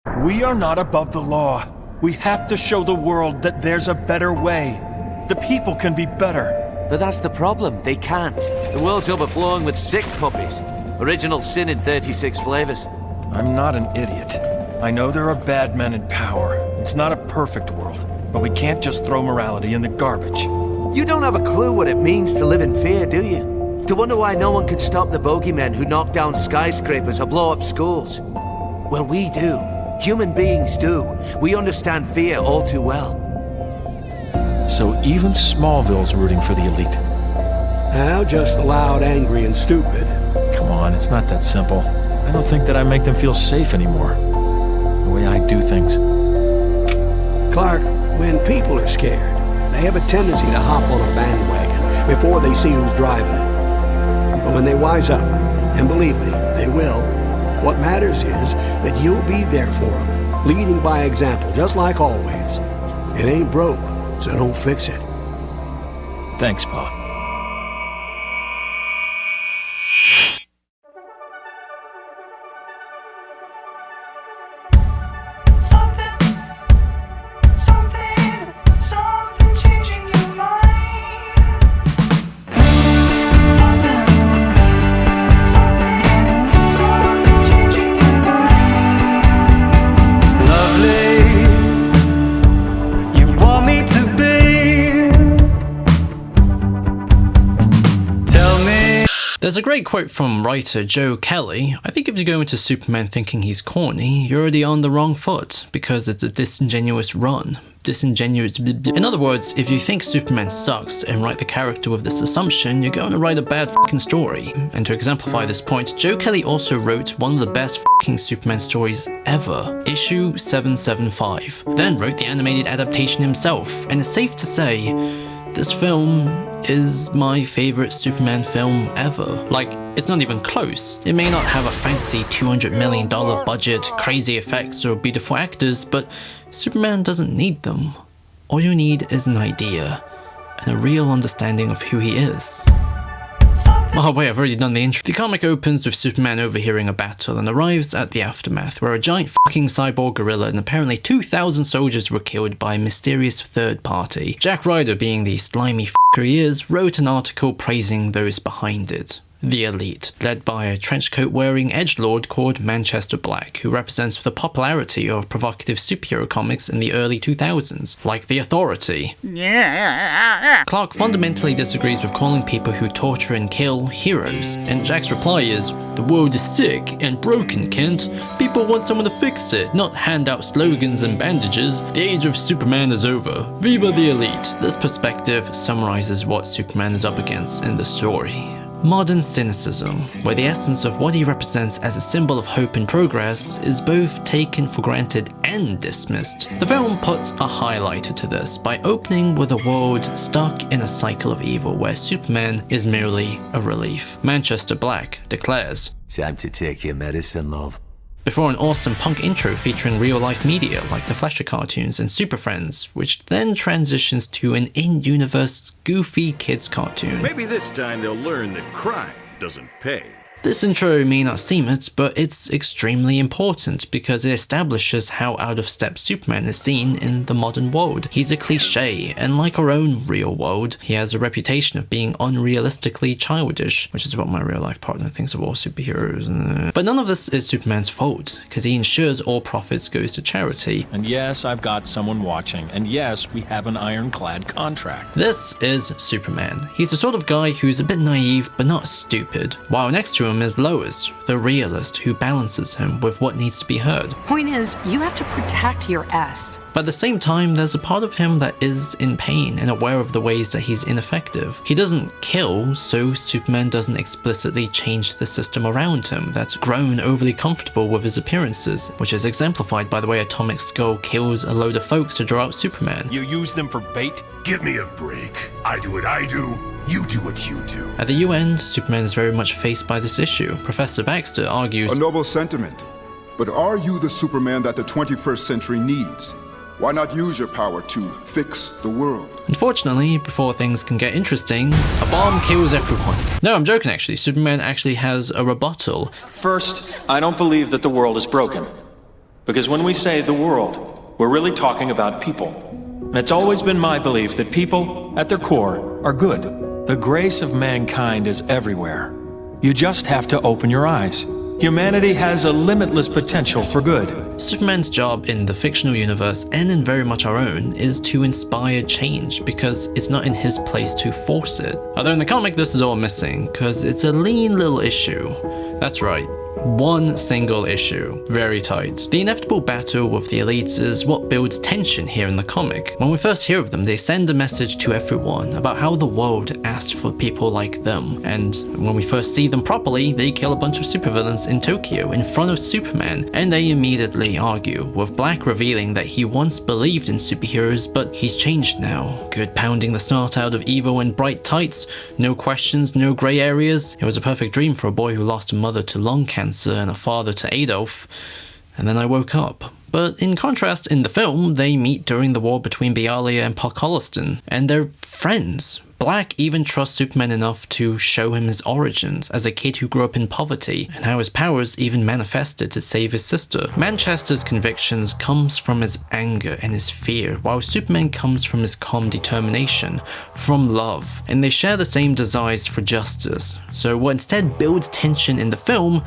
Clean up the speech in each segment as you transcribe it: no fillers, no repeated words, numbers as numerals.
We are not above the law. We have to show the world that there's a better way. The people can be better. But that's the problem, they can't. The world's overflowing with sick puppies. Original sin in 36 flavors. I'm not an idiot. I know there are bad men in power. It's not a perfect world, but we can't just throw morality in the garbage. You don't have a clue what it means to live in fear, do you? To wonder why no one could stop the bogeymen who knock down skyscrapers or blow up schools. Well, we do. Human beings do. We understand fear all too well. So even Smallville's rooting for the elite. How just the loud, angry, and stupid. Come on, it's not that simple. I don't think that I make them feel safe anymore. The way I do things. Clark, when people are scared, they have a tendency to hop on a bandwagon before they see who's driving it. But when they wise up, and believe me, they will, what matters is that you'll be there for them, leading by example, just like always. It ain't broke, so don't fix it. Thanks, Pa. There's a great quote from writer Joe Kelly. I think if you go into Superman thinking he's corny, you're already on the wrong foot, because it's a disingenuous run. In other words, if you think Superman sucks and write the character with this assumption, you're going to write a bad fucking story. And to exemplify this point, Joe Kelly also wrote one of the best fucking Superman stories ever, issue 775. Then wrote the animated adaptation himself, and it's safe to say, this film is my favorite Superman film ever. Like, it's not even close. It may not have a fancy $200 million budget, crazy effects, or beautiful actors, but Superman doesn't need them. All you need is an idea, and a real understanding of who he is. Oh wait, I've already done the intro. The comic opens with Superman overhearing a battle and arrives at the aftermath, where a giant fucking cyborg gorilla and apparently 2,000 soldiers were killed by a mysterious third party. Jack Ryder, being the slimy fucker he is, wrote an article praising those behind it. The Elite, led by a trenchcoat-wearing edgelord called Manchester Black, who represents the popularity of provocative superhero comics in the early 2000s, like The Authority. Clark fundamentally disagrees with calling people who torture and kill heroes, and Jack's reply is, "The world is sick and broken, Kent. People want someone to fix it, not hand out slogans and bandages. The age of Superman is over. Viva the Elite." This perspective summarizes what Superman is up against in the story. Modern cynicism, where the essence of what he represents as a symbol of hope and progress is both taken for granted and dismissed. The film puts a highlighter to this by opening with a world stuck in a cycle of evil where Superman is merely a relief. Manchester Black declares, "Time to take your medicine, love." Before an awesome punk intro featuring real-life media like the Fleischer cartoons and Super Friends, which then transitions to an in-universe, goofy kids cartoon. Maybe this time they'll learn that crime doesn't pay. This intro may not seem it, but it's extremely important because it establishes how out of step Superman is seen in the modern world. He's a cliche, and like our own real world, he has a reputation of being unrealistically childish, which is what my real life partner thinks of all superheroes. But none of this is Superman's fault, because he ensures all profits goes to charity. And yes, I've got someone watching, and yes, we have an ironclad contract. This is Superman. He's the sort of guy who's a bit naive, but not stupid, while next to him is Lois, the realist who balances him with what needs to be heard. Point is, you have to protect your S. But at the same time, there's a part of him that is in pain and aware of the ways that he's ineffective. He doesn't kill, so Superman doesn't explicitly change the system around him that's grown overly comfortable with his appearances, which is exemplified by the way Atomic Skull kills a load of folks to draw out Superman. You use them for bait? Give me a break. I do what I do. You do what you do. At the UN, Superman is very much faced by this issue. Professor Baxter argues, "A noble sentiment. But are you the Superman that the 21st century needs? Why not use your power to fix the world?" Unfortunately, before things can get interesting, a bomb kills everyone. No, I'm joking actually. Superman actually has a rebuttal. First, I don't believe that the world is broken. Because when we say the world, we're really talking about people. And it's always been my belief that people, at their core, are good. The grace of mankind is everywhere. You just have to open your eyes. Humanity has a limitless potential for good. Superman's job in the fictional universe, and in very much our own, is to inspire change, because it's not in his place to force it. Although in the comic this is all missing, because it's a lean little issue. That's right. One single issue, very tight. The inevitable battle with the elites is what builds tension here in the comic. When we first hear of them, they send a message to everyone about how the world asked for people like them. And when we first see them properly, they kill a bunch of supervillains in Tokyo in front of Superman, and they immediately argue, with Black revealing that he once believed in superheroes, but he's changed now. Good pounding the snot out of evil in bright tights, no questions, no grey areas. It was a perfect dream for a boy who lost a mother to lung cancer and a father to Adolf, and then I woke up. But in contrast, in the film, they meet during the war between Bialia and Pakistan, and they're friends. Black even trusts Superman enough to show him his origins as a kid who grew up in poverty, and how his powers even manifested to save his sister. Manchester's convictions comes from his anger and his fear, while Superman comes from his calm determination, from love, and they share the same desires for justice. So what instead builds tension in the film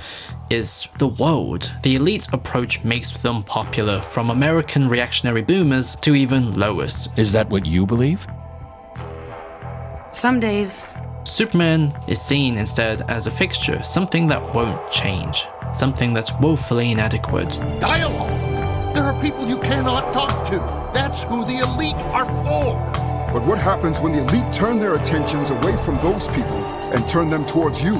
is the world. The elite's approach makes them popular, from American reactionary boomers to even Lois. Is that what you believe? Some days. Superman is seen instead as a fixture, something that won't change, something that's woefully inadequate. Dialogue! There are people you cannot talk to. That's who the elite are for. But what happens when the elite turn their attentions away from those people and turn them towards you?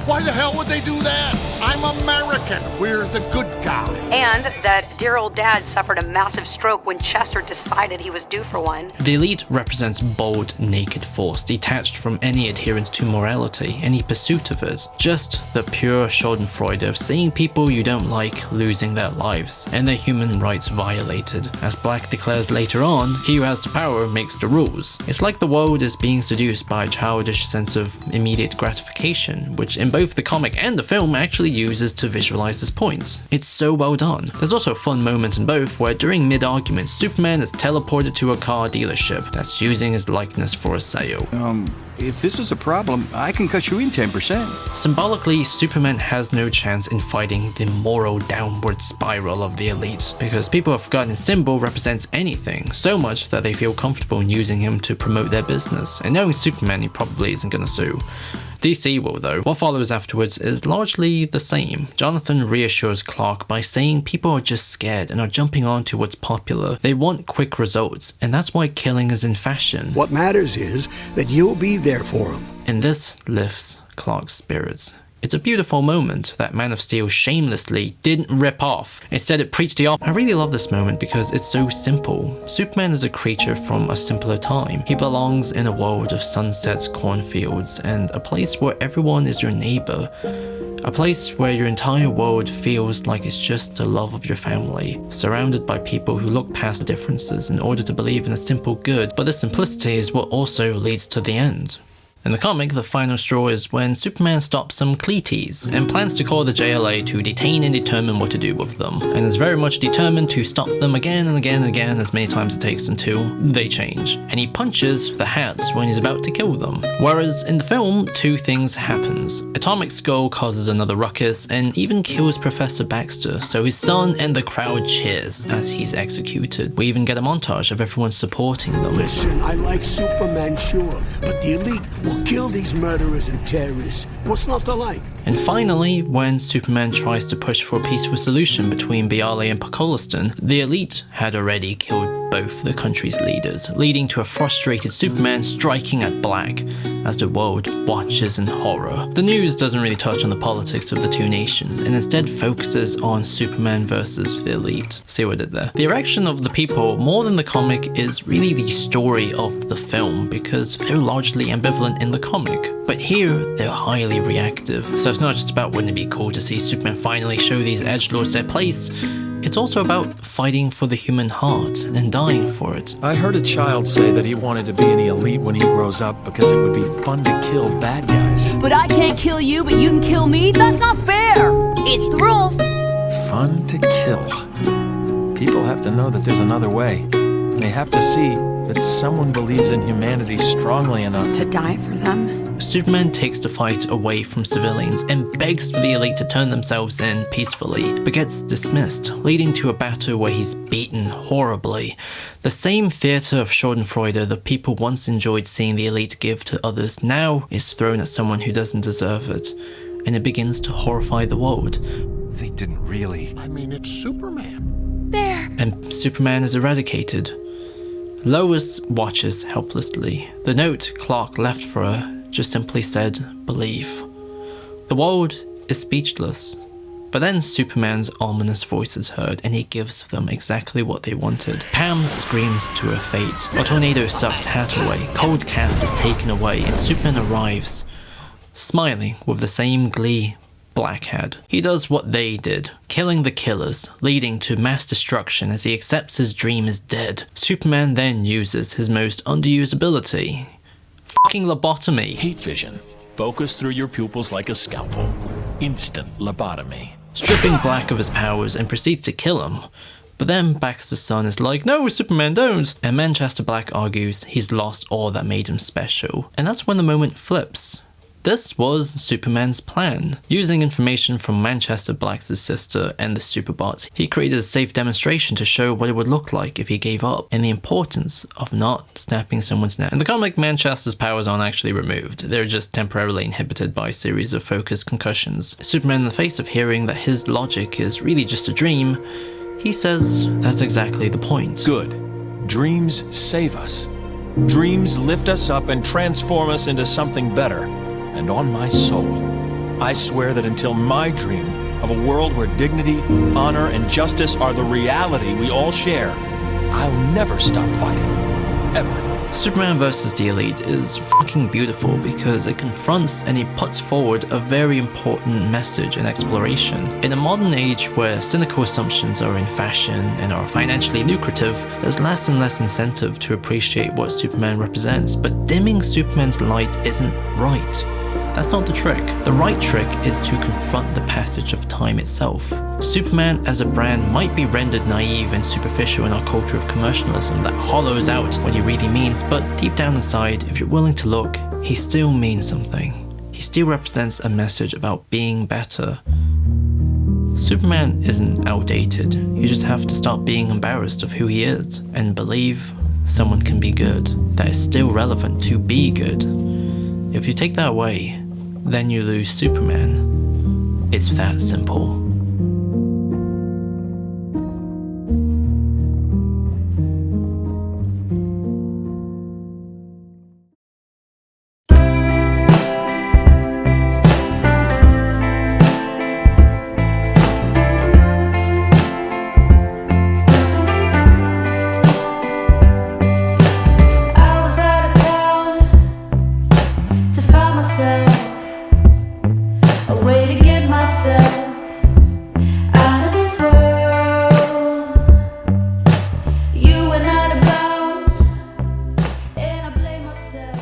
Why the hell would they do that? I'm American. We're the good guy. And that dear old dad suffered a massive stroke when Chester decided he was due for one. The elite represents bold, naked force, detached from any adherence to morality, any pursuit of it. Just the pure schadenfreude of seeing people you don't like losing their lives, and their human rights violated. As Black declares later on, he who has the power makes the rules. It's like the world is being seduced by a childish sense of immediate gratification, which in both the comic and the film actually uses to visualize his points. It's so well done. There's also a fun moment in both where during mid-argument, Superman is teleported to a car dealership that's using his likeness for a sale. If this is a problem, I can cut you in 10%. Symbolically, Superman has no chance in fighting the moral downward spiral of the elite, because people have forgotten his symbol represents anything, so much that they feel comfortable in using him to promote their business, and knowing Superman, he probably isn't gonna sue. DC will though. What follows afterwards is largely the same. Jonathan reassures Clark by saying people are just scared and are jumping on to what's popular. They want quick results, and that's why killing is in fashion. What matters is that you'll be there for him. And this lifts Clark's spirits. It's a beautiful moment that Man of Steel shamelessly didn't rip off. Instead, it preached the opposite. I really love this moment because it's so simple. Superman is a creature from a simpler time. He belongs in a world of sunsets, cornfields, and a place where everyone is your neighbor. A place where your entire world feels like it's just the love of your family, surrounded by people who look past differences in order to believe in a simple good, but this simplicity is what also leads to the end. In the comic, the final straw is when Superman stops some Cleeties and plans to call the JLA to detain and determine what to do with them, and is very much determined to stop them again and again and again as many times it takes until they change. And he punches the Hats when he's about to kill them. Whereas in the film, two things happens. Atomic Skull causes another ruckus and even kills Professor Baxter, so his son and the crowd cheers as he's executed. We even get a montage of everyone supporting them. Listen, I like Superman, sure, but the elite will kill these murderers and terrorists. What's not to like? And finally, when Superman tries to push for a peaceful solution between Bialy and Pakistan, the elite had already killed both the country's leaders, leading to a frustrated Superman striking at Black as the world watches in horror. The news doesn't really touch on the politics of the two nations and instead focuses on Superman versus the elite. See what I did there? The erection of the people, more than the comic, is really the story of the film because they're largely ambivalent in the comic. But here, they're highly reactive. So it's not just about wouldn't it be cool to see Superman finally show these edgelords their place, it's also about fighting for the human heart and dying for it. I heard a child say that he wanted to be in the elite when he grows up because it would be fun to kill bad guys. But I can't kill you, but you can kill me? That's not fair! It's the rules. fun to kill. People have to know that there's another way. They have to see that someone believes in humanity strongly enough To die for them? Superman takes the fight away from civilians and begs for the elite to turn themselves in peacefully, but gets dismissed, leading to a battle where he's beaten horribly. The same theatre of schadenfreude that people once enjoyed seeing the elite give to others now is thrown at someone who doesn't deserve it, and it begins to horrify the world. They didn't really. I mean, it's Superman. There! And Superman is eradicated. Lois watches helplessly. The note Clark left for her just simply said, "Believe." The world is speechless. But then Superman's ominous voice is heard, and he gives them exactly what they wanted. Pam screams to her fate. A tornado sucks Hat away. Cold Cass is taken away, and Superman arrives, smiling with the same glee Black had. He does what they did, killing the killers, leading to mass destruction as he accepts his dream is dead. Superman then uses his most underused ability, fucking lobotomy. Heat vision. Focus through your pupils like a scalpel. Instant lobotomy. Stripping Black of his powers and proceeds to kill him. But then Baxter's son is like, "No, Superman, don't!" And Manchester Black argues he's lost all that made him special. And that's when the moment flips. This was Superman's plan. Using information from Manchester Black's sister and the Superbots, he created a safe demonstration to show what it would look like if he gave up, and the importance of not snapping someone's neck. In the comic, Manchester's powers aren't actually removed. They're just temporarily inhibited by a series of focused concussions. Superman, in the face of hearing that his logic is really just a dream, he says that's exactly the point. Good. Dreams save us. Dreams lift us up and transform us into something better. And on my soul, I swear that until my dream of a world where dignity, honor, and justice are the reality we all share, I'll never stop fighting. Ever. Superman vs. the Elite is fucking beautiful because it confronts and it puts forward a very important message and exploration. In a modern age where cynical assumptions are in fashion and are financially lucrative, there's less and less incentive to appreciate what Superman represents, but dimming Superman's light isn't right. That's not the trick. The right trick is to confront the passage of time itself. Superman as a brand might be rendered naive and superficial in our culture of commercialism that hollows out what he really means, but deep down inside, if you're willing to look, he still means something. He still represents a message about being better. Superman isn't outdated. You just have to stop being embarrassed of who he is and believe someone can be good, that is still relevant to be good. If you take that away, then you lose Superman. It's that simple.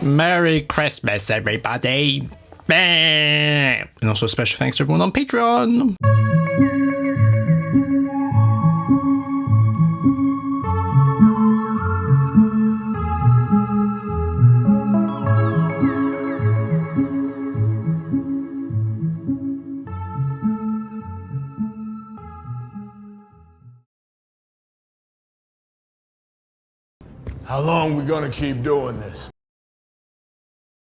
Merry Christmas, everybody! And also special thanks to everyone on Patreon! How long we gonna keep doing this?